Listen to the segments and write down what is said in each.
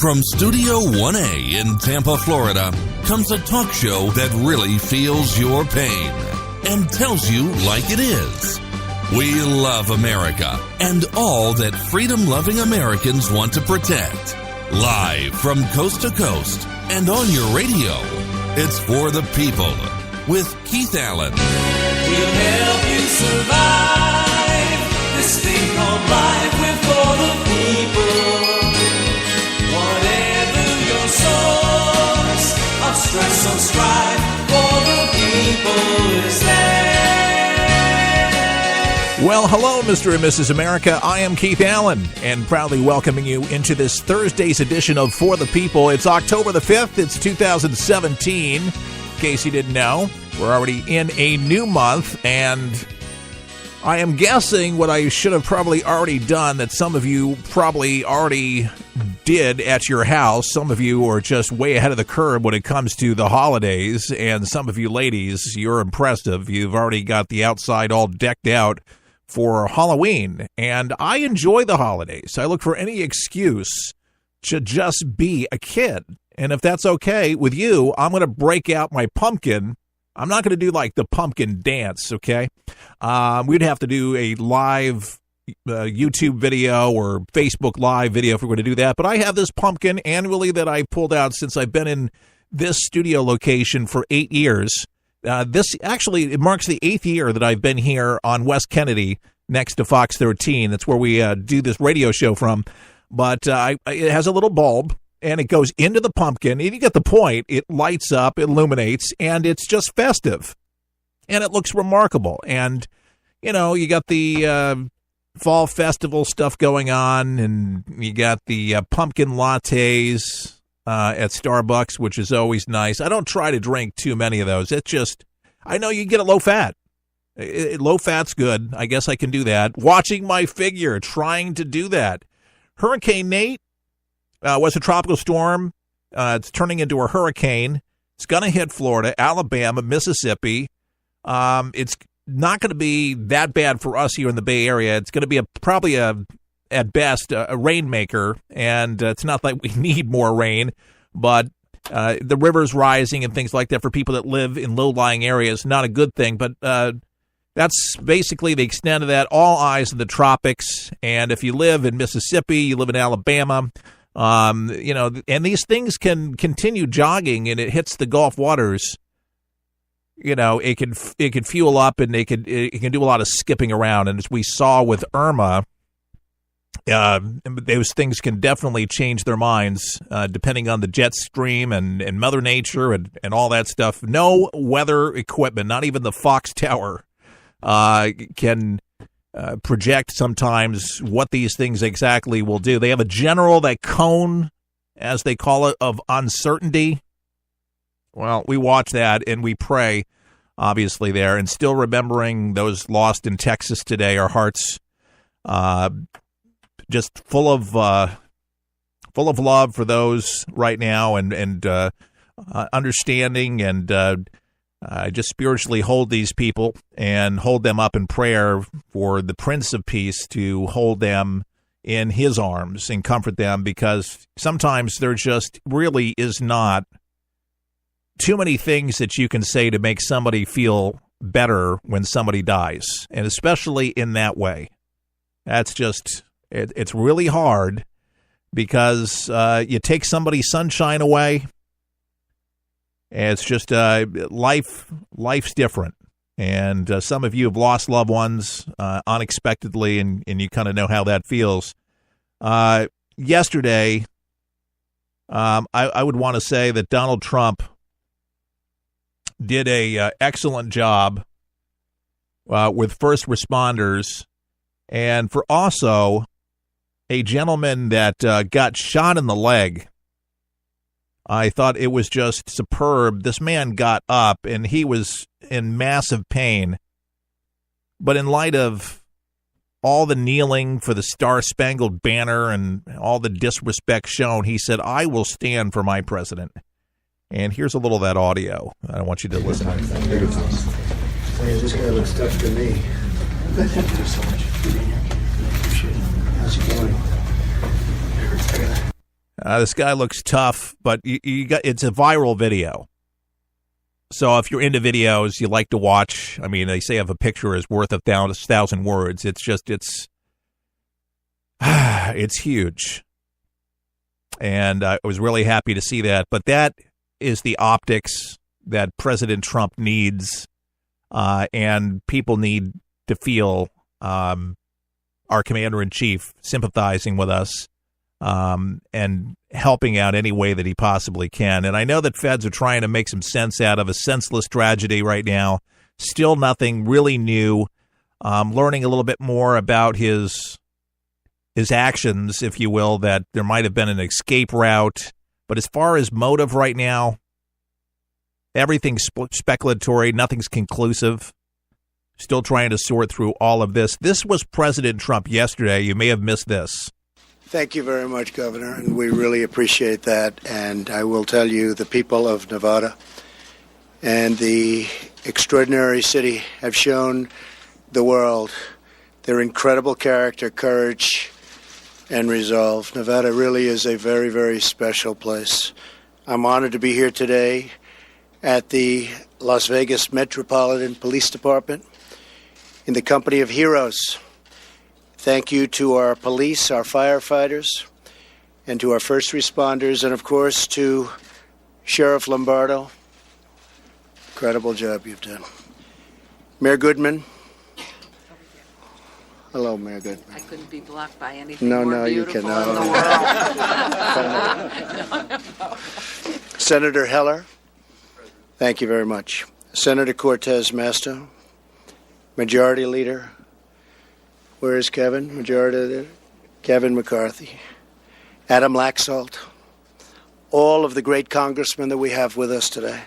From Studio 1A in Tampa, Florida, comes a talk show that really feels your pain and tells you like it is. We love America and all that freedom-loving Americans want to protect. Live from coast to coast and on your radio, it's For the People with Keith Allen. We'll help you survive this thing called life. We're for the people. Whatever your source of stress or strife, for the people is there. Well, hello, Mr. and Mrs. America. I am Keith Allen, and proudly welcoming you into this Thursday's edition of For the People. It's October the 5th. It's 2017. In case you didn't know, we're already in a new month, and I am guessing what I should have probably already done that some of you probably already did at your house. Some of you are just way ahead of the curve when it comes to the holidays, and some of you ladies, you're impressive. You've already got the outside all decked out for Halloween, and I enjoy the holidays. I look for any excuse to just be a kid, and if that's okay with you, I'm going to break out my pumpkin. I'm not going to do like the pumpkin dance, okay? We'd have to do a live YouTube video or Facebook Live video if we're going to do that, but I have this pumpkin annually that I pulled out since I've been in this studio location for 8 years. It marks the 8th year that I've been here on West Kennedy next to Fox 13. That's where we do this radio show from. But it has a little bulb, and it goes into the pumpkin. And you get the point. It lights up, it illuminates, and it's just festive. And it looks remarkable. And, you know, you got the fall festival stuff going on, and you got the pumpkin lattes at Starbucks, which is always nice. I don't try to drink too many of those. It's just, I know you get it low fat. Low fat's good. I guess I can do that. Watching my figure, trying to do that. Hurricane Nate was a tropical storm. It's turning into a hurricane. It's going to hit Florida, Alabama, Mississippi. It's not going to be that bad for us here in the Bay Area. It's going to be probably at best, a rainmaker, and it's not like we need more rain, but the river's rising and things like that for people that live in low-lying areas, not a good thing, but that's basically the extent of that. All eyes in the tropics, and if you live in Mississippi, you live in Alabama, and these things can continue jogging, and it hits the Gulf waters. You know, it can fuel up, and it can do a lot of skipping around, and as we saw with Irma, those things can definitely change their minds depending on the jet stream and Mother Nature and all that stuff. No weather equipment, not even the Fox Tower, can project sometimes what these things exactly will do. They have that cone, as they call it, of uncertainty. Well, we watch that and we pray, obviously, there, and still remembering those lost in Texas today. Our hearts just full of love for those right now, and understanding, and just spiritually hold these people and hold them up in prayer for the Prince of Peace to hold them in his arms and comfort them, because sometimes there just really is not too many things that you can say to make somebody feel better when somebody dies, and especially in that way. That's just... It's really hard, because you take somebody's sunshine away. It's just life's different. And some of you have lost loved ones unexpectedly, and you kind of know how that feels. Yesterday, I would want to say that Donald Trump did a excellent job with first responders, and for also a gentleman that got shot in the leg. I thought it was just superb. This man got up, and he was in massive pain. But in light of all the kneeling for the Star-Spangled Banner and all the disrespect shown, he said, "I will stand for my president." And here's a little of that audio. I want you to listen. This guy looks tough to me. Thank you so much for being here. Appreciate it. How's it going? This guy looks tough, but it's a viral video. So if you're into videos, you like to watch. I mean, they say if a picture is worth 1,000 words. It's huge. And I was really happy to see that. But that is the optics that President Trump needs, and people need to feel our commander-in-chief sympathizing with us and helping out any way that he possibly can. And I know that feds are trying to make some sense out of a senseless tragedy right now. Still nothing really new. Learning a little bit more about his actions, if you will, that there might have been an escape route. But as far as motive right now, everything's speculatory. Nothing's conclusive. Still trying to sort through all of this. This was President Trump yesterday. You may have missed this. Thank you very much, Governor, and we really appreciate that. And I will tell you, the people of Nevada and the extraordinary city have shown the world their incredible character, courage, and resolve. Nevada really is a very, very special place. I'm honored to be here today at the Las Vegas Metropolitan Police Department in the company of heroes. Thank you to our police, our firefighters, and to our first responders, and of course to Sheriff Lombardo. Incredible job you've done. Mayor Goodman. Hello, Mayor Goodman. I couldn't be blocked by anything No, more no, you beautiful cannot. in the world. Senator Heller. Thank you very much. Senator Cortez Masto. Majority Leader. Where is Kevin? Majority Leader. Kevin McCarthy. Adam Laxalt. All of the great congressmen that we have with us today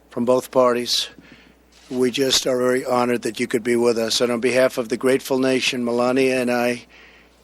from both parties. We just are very honored that you could be with us. And on behalf of the grateful nation, Melania and I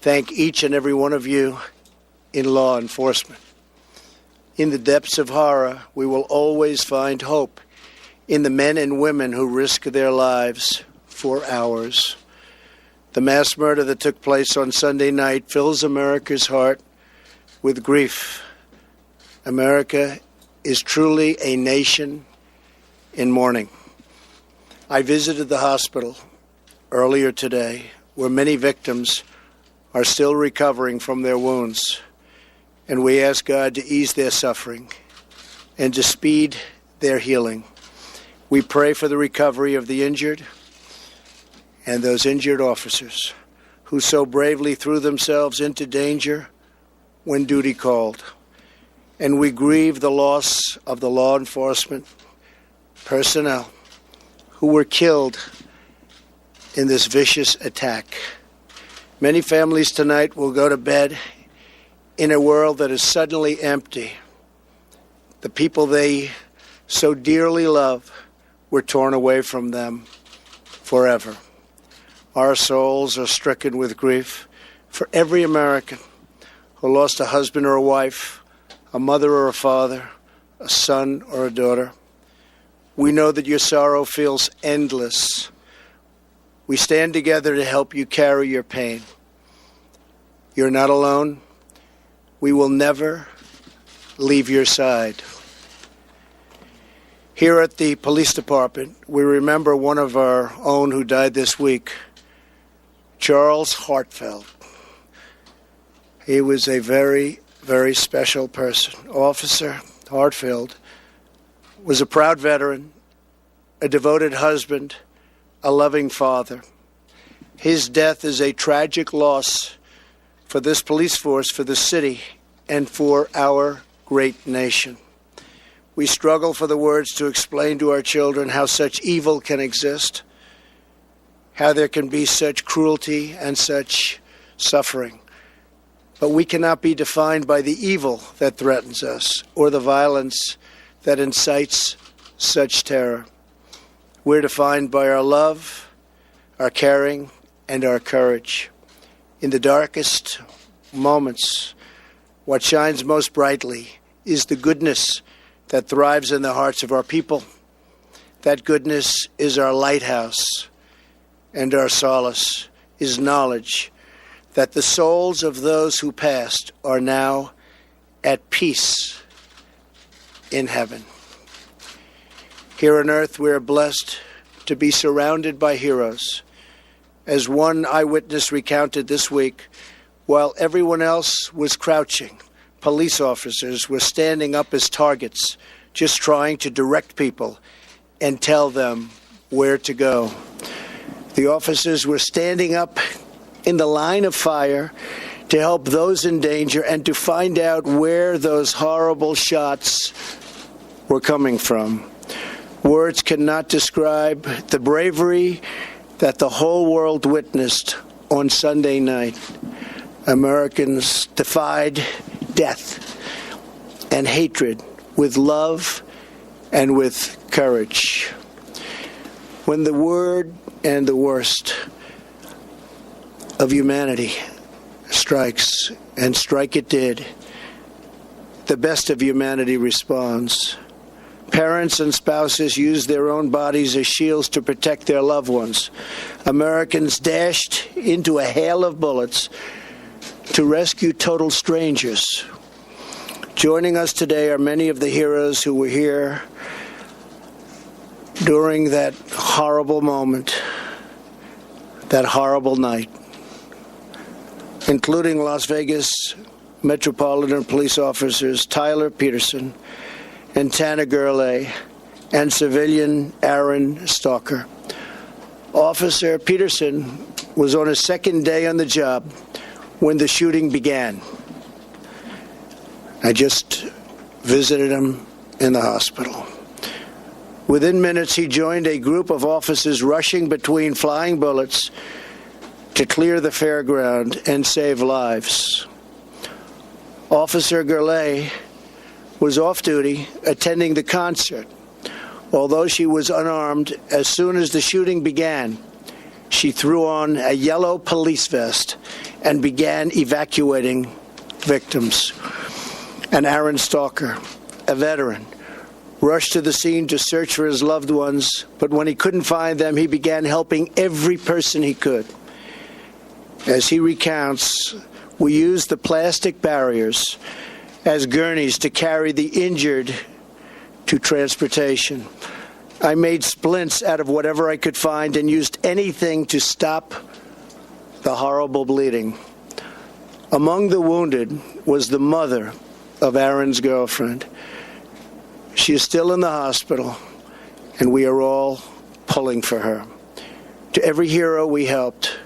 thank each and every one of you in law enforcement. In the depths of horror, we will always find hope in the men and women who risk their lives for ours. The mass murder that took place on Sunday night fills America's heart with grief. America is truly a nation in mourning. I visited the hospital earlier today, where many victims are still recovering from their wounds, and we ask God to ease their suffering and to speed their healing. We pray for the recovery of the injured and those injured officers who so bravely threw themselves into danger when duty called. And we grieve the loss of the law enforcement personnel who were killed in this vicious attack. Many families tonight will go to bed in a world that is suddenly empty. The people they so dearly love were torn away from them forever. Our souls are stricken with grief for every American who lost a husband or a wife, a mother or a father, a son or a daughter. We know that your sorrow feels endless. We stand together to help you carry your pain. You're not alone. We will never leave your side. Here at the police department, we remember one of our own who died this week, Charles Hartfeld. He was a very, very special person. Officer Hartfeld was a proud veteran, a devoted husband, a loving father. His death is a tragic loss for this police force, for the city, and for our great nation. We struggle for the words to explain to our children how such evil can exist, how there can be such cruelty and such suffering. But we cannot be defined by the evil that threatens us or the violence that incites such terror. We're defined by our love, our caring, and our courage. In the darkest moments, what shines most brightly is the goodness that thrives in the hearts of our people. That goodness is our lighthouse, and our solace is knowledge that the souls of those who passed are now at peace in heaven. Here on earth, we are blessed to be surrounded by heroes. As one eyewitness recounted this week, while everyone else was crouching, police officers were standing up as targets, just trying to direct people and tell them where to go. The officers were standing up in the line of fire to help those in danger and to find out where those horrible shots were coming from. Words cannot describe the bravery that the whole world witnessed on Sunday night. Americans defied death and hatred with love and with courage. When the word and the worst of humanity strikes, and strike it did, the best of humanity responds. Parents and spouses used their own bodies as shields to protect their loved ones. Americans dashed into a hail of bullets to rescue total strangers. Joining us today are many of the heroes who were here during that horrible moment, that horrible night, including Las Vegas Metropolitan Police Officers Tyler Peterson and Tana Gurley and civilian Aaron Stalker. Officer Peterson was on his second day on the job when the shooting began. I just visited him in the hospital. Within minutes, he joined a group of officers rushing between flying bullets to clear the fairground and save lives. Officer Gurley was off duty attending the concert. Although she was unarmed, as soon as the shooting began, she threw on a yellow police vest and began evacuating victims. And Aaron Stalker, a veteran, rushed to the scene to search for his loved ones, but when he couldn't find them, he began helping every person he could. As he recounts, we used the plastic barriers as gurneys to carry the injured to transportation. I made splints out of whatever I could find and used anything to stop the horrible bleeding. Among the wounded was the mother of Aaron's girlfriend. She is still in the hospital, and we are all pulling for her. To every hero we helped,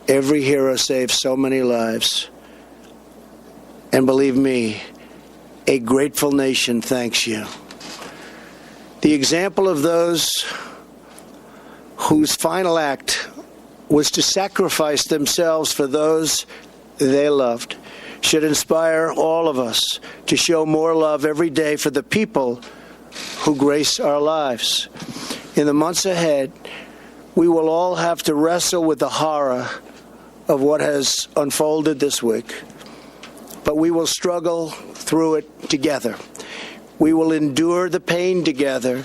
every hero saved so many lives. And believe me, a grateful nation thanks you. The example of those whose final act was to sacrifice themselves for those they loved should inspire all of us to show more love every day for the people who grace our lives. In the months ahead, we will all have to wrestle with the horror of what has unfolded this week. But we will struggle through it together. We will endure the pain together,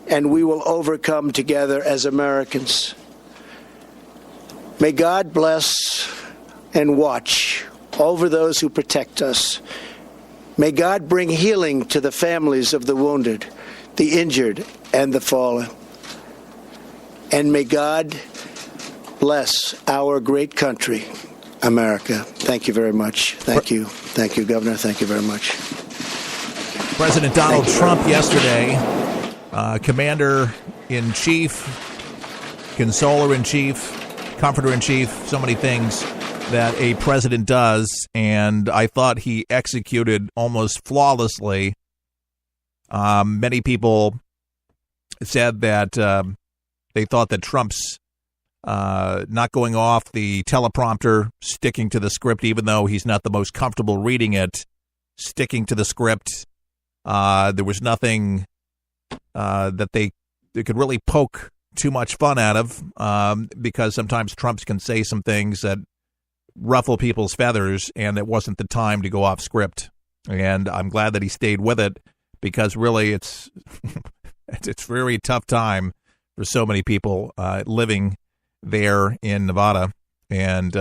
and we will overcome together as Americans. May God bless and watch over those who protect us. May God bring healing to the families of the wounded, the injured, and the fallen. And may God bless our great country, America. Thank you very much. Thank you. Thank you, Governor. Thank you very much. President Donald Trump yesterday, Commander-in-Chief, Consoler-in-Chief, Comforter-in-Chief, so many things that a president does, and I thought he executed almost flawlessly. Many people said that they thought that Trump's not going off the teleprompter, sticking to the script, even though he's not the most comfortable reading it, sticking to the script. There was nothing that they could really poke too much fun out of, because sometimes Trump can say some things that ruffle people's feathers, and it wasn't the time to go off script. And I'm glad that he stayed with it, because really it's it's a very tough time for so many people living there in Nevada. And